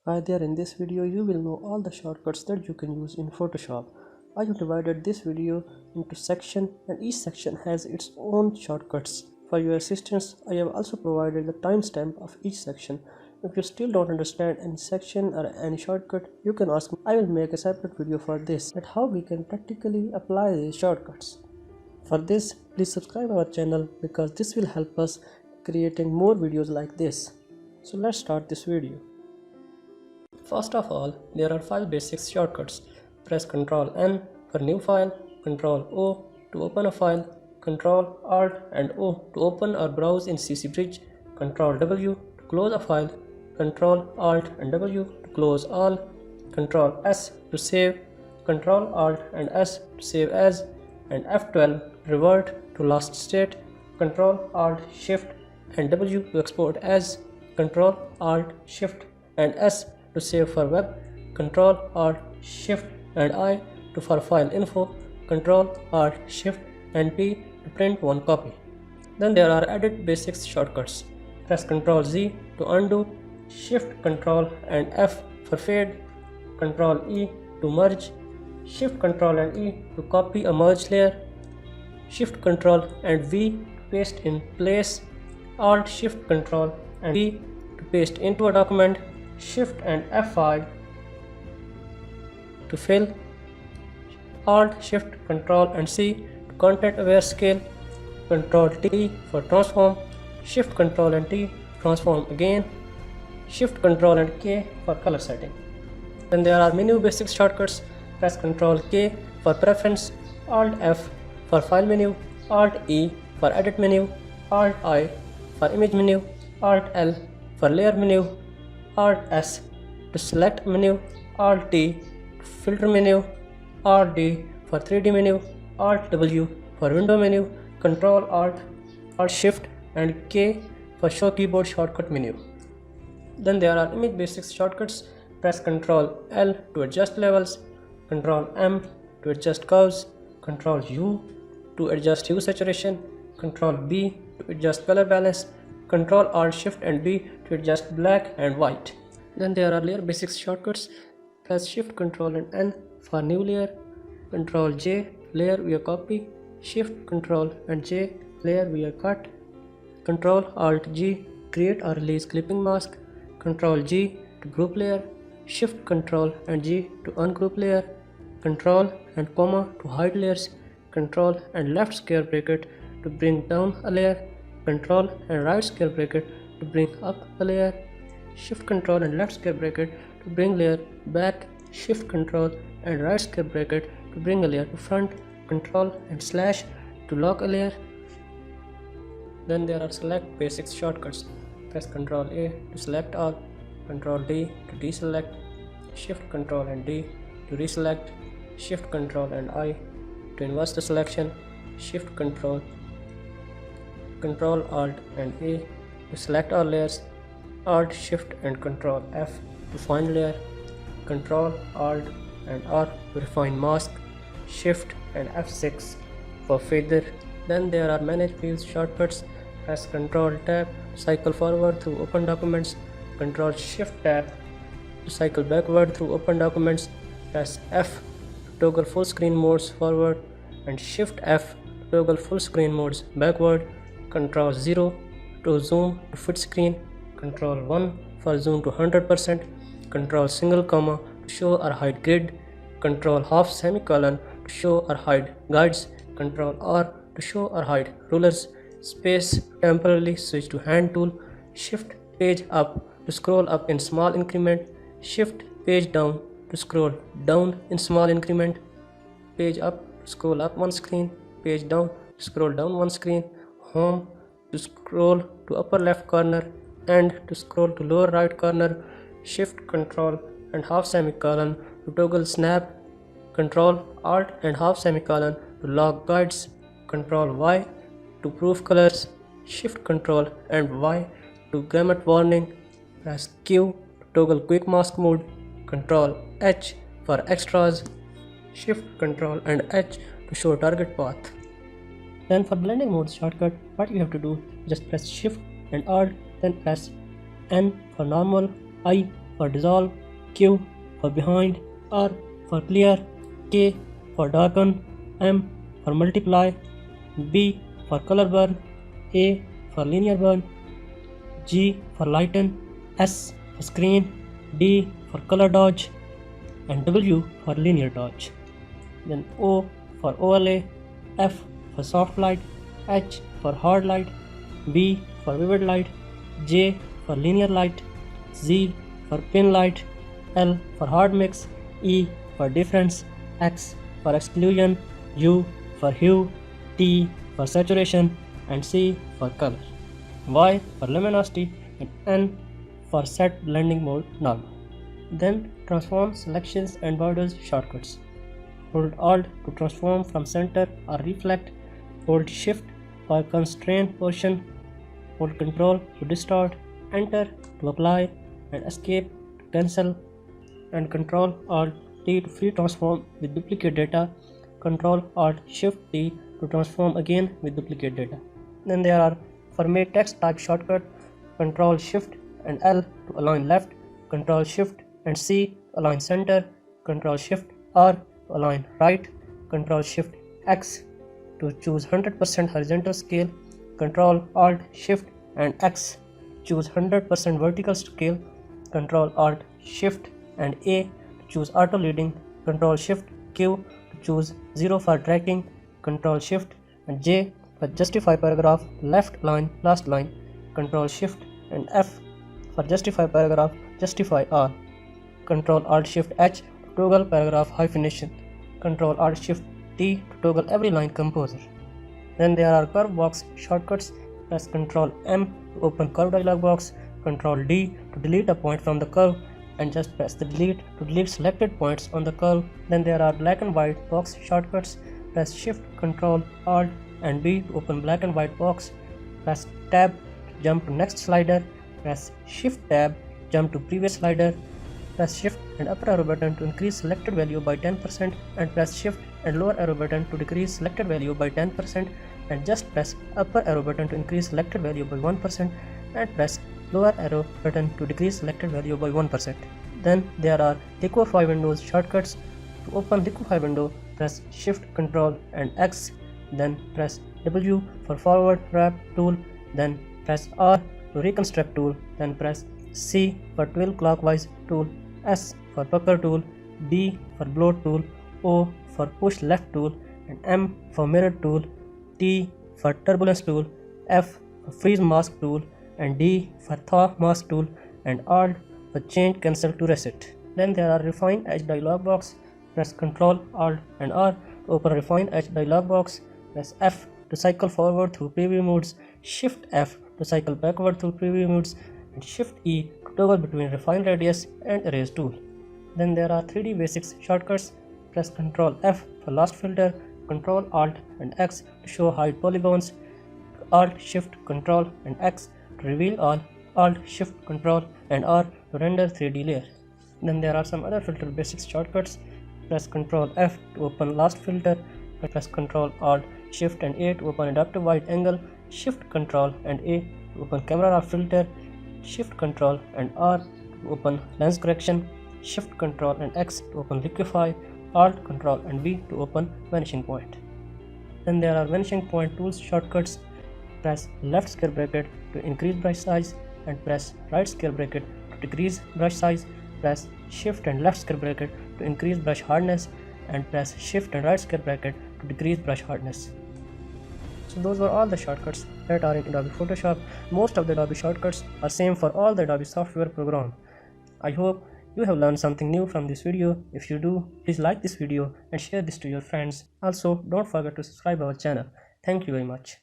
Hi there, in this video you will know all the shortcuts that you can use in Photoshop. I have divided this video into sections and each section has its own shortcuts. For your assistance, I have also provided the timestamp of each section. If you still don't understand any section or any shortcut, you can ask me. I will make a separate video for this and how we can practically apply these shortcuts. For this, please subscribe our channel because this will help us creating more videos like this. So let's start this video. First of all, there are 5 basic shortcuts. Press Ctrl N for new file, Ctrl O to open a file, Ctrl Alt and O to open or browse in CC Bridge, Ctrl W to close a file, Ctrl Alt and W to close all, Ctrl S to save, Ctrl Alt and S to save as, and F12 revert to last state, Ctrl Alt Shift and W to export as, Ctrl Alt Shift and S to save for web, Ctrl Alt Shift and I to for file info, Ctrl Alt Shift and P to print one copy. Then there are edit basics shortcuts. Press Ctrl Z to undo, Shift Ctrl and F for fade, Ctrl E to merge, Shift Ctrl and E to copy a merge layer, Shift Ctrl and V to paste in place, Alt Shift Ctrl and V to paste into a document, Shift and F5 to fill, Alt Shift Ctrl and C to content aware scale, Ctrl T for transform, Shift Ctrl and T transform again, Shift Ctrl and K for color setting. Then there are menu basic shortcuts. Press Ctrl K for preference, Alt F for file menu, Alt E for edit menu, Alt I for image menu, Alt L for layer menu, Alt S to select menu, Alt T to filter menu, Alt D for 3D menu, Alt W for window menu, Ctrl Alt Shift and K for show keyboard shortcut menu. Then there are image basics shortcuts. Press Ctrl L to adjust levels, Ctrl M to adjust curves, Ctrl U to adjust hue saturation, Ctrl B to adjust color balance, Ctrl Alt Shift and B to adjust black and white. Then there are layer basics shortcuts. Press Shift Ctrl and N for new layer, Ctrl J layer via copy, Shift Ctrl and J layer via cut, Ctrl Alt G create or release clipping mask, Ctrl G to group layer, Shift Ctrl and G to ungroup layer, Ctrl and comma to hide layers, Ctrl and left square bracket to bring down a layer, Ctrl and right square bracket to bring up a layer, Shift Ctrl and left square bracket to bring layer back, Shift Ctrl and right square bracket to bring a layer to front, Ctrl and slash to lock a layer. Then there are select basics shortcuts. Press Ctrl A to select all, Ctrl D to deselect, Shift Ctrl and D to reselect, Shift Ctrl and I to inverse the selection, Shift Ctrl Alt and A to select all layers, Alt Shift and Ctrl F to find layer, Ctrl Alt and R to refine mask, Shift and F6 for feather. Then there are manage fields shortcuts. Press Ctrl Tab to cycle forward through open documents, Ctrl Shift Tab to cycle backward through open documents, press F to toggle full screen modes forward and Shift F to toggle full screen modes backward, Ctrl 0 to zoom to fit screen, Ctrl 1 for zoom to 100%, Ctrl single comma to show or hide grid, Ctrl half semicolon to show or hide guides, Ctrl R to show or hide rulers, space temporarily switch to hand tool, Shift page up to scroll up in small increment, Shift page down to scroll down in small increment, page up to scroll up one screen, page down to scroll down one screen, home to scroll to upper left corner, and to scroll to lower right corner, Shift Ctrl and half semicolon to toggle snap, Ctrl Alt and half semicolon to lock guides, Ctrl Y to proof colors, Shift Ctrl and Y to gamut warning, press Q to toggle quick mask mode, Ctrl H for extras, Shift Ctrl and H to show target path. Then for blending mode shortcut, what you have to do, just press Shift and Alt, then press N for normal, I for dissolve, Q for behind, R for clear, K for darken, M for multiply, B for color burn, A for linear burn, G for lighten, S for screen, D for color dodge, and W for linear dodge. Then O for overlay, F for soft light, H for hard light, B for vivid light, J for linear light, Z for pin light, L for hard mix, E for difference, X for exclusion, U for hue, T for saturation, and C for color, Y for luminosity, and N for set blending mode normal. Then transform selections and borders shortcuts. Hold Alt to transform from center or reflect, hold Shift for constrain portion, hold Ctrl to distort, Enter to apply, and Escape to cancel, and Ctrl Alt T to free transform with duplicate data, Ctrl Alt Shift T to transform again with duplicate data. Then there are format text type shortcut, Ctrl Shift and L to align left, Ctrl Shift and C to align center, Ctrl Shift R to align right, Ctrl Shift X to choose 100% horizontal scale, Ctrl Alt Shift and X choose 100% vertical scale, Ctrl Alt Shift and A to choose auto leading, Ctrl Shift Q to choose 0 for tracking, Ctrl Shift and J for justify paragraph left line last line, Ctrl Shift and F for justify paragraph justify all, Ctrl Alt Shift H to toggle paragraph hyphenation, Ctrl Alt Shift T to toggle every line composer. Then there are curve box shortcuts, press Ctrl M to open curve dialog box, Ctrl D to delete a point from the curve, and just press the delete to delete selected points on the curve. Then there are black and white box shortcuts, press Shift, Ctrl, Alt and B to open black and white box, press Tab to jump to next slider, press Shift Tab to jump to previous slider, press Shift and upper arrow button to increase selected value by 10%, and press Shift and lower arrow button to decrease selected value by 10%, and just press upper arrow button to increase selected value by 1%, and press lower arrow button to decrease selected value by 1%. Then there are liquify windows shortcuts. To open liquify window, press Shift, Ctrl and X, then press W for forward wrap tool, then press R to reconstruct tool, then press C for 12 clockwise tool, S for pucker tool, B for bloat tool, O for push left tool, and M for mirror tool, T for turbulence tool, F for freeze mask tool, and D for thaw mask tool, and Alt for change cancel to reset. Then there are refine edge dialog box. Press Ctrl, Alt and R to open refine edge dialog box. Press F to cycle forward through preview modes, Shift F to cycle backward through preview modes, and Shift E to toggle between refine radius and erase tool. Then there are 3D basics shortcuts. Press Ctrl F for last filter, Ctrl Alt and X to show hide polygons, Alt Shift Ctrl and X to reveal all, Alt Shift Ctrl and R to render 3D layer. Then there are some other filter basics shortcuts. Press Ctrl F to open last filter, press Ctrl Alt Shift and A to open adaptive wide angle, Shift Ctrl and A to open camera raw filter, Shift Ctrl and R to open lens correction, Shift Ctrl and X to open liquify, Alt Ctrl and V to open vanishing point. Then there are vanishing point tools shortcuts. Press left square bracket to increase brush size, and press right square bracket to decrease brush size. Press Shift and left square bracket to increase brush hardness, and press Shift and right square bracket to decrease brush hardness. So those were all the shortcuts that are in Adobe Photoshop. Most of the Adobe shortcuts are same for all the Adobe software program. I hope you have learned something new from this video. If you do, please like this video and share this to your friends. Also, don't forget to subscribe our channel. Thank you very much.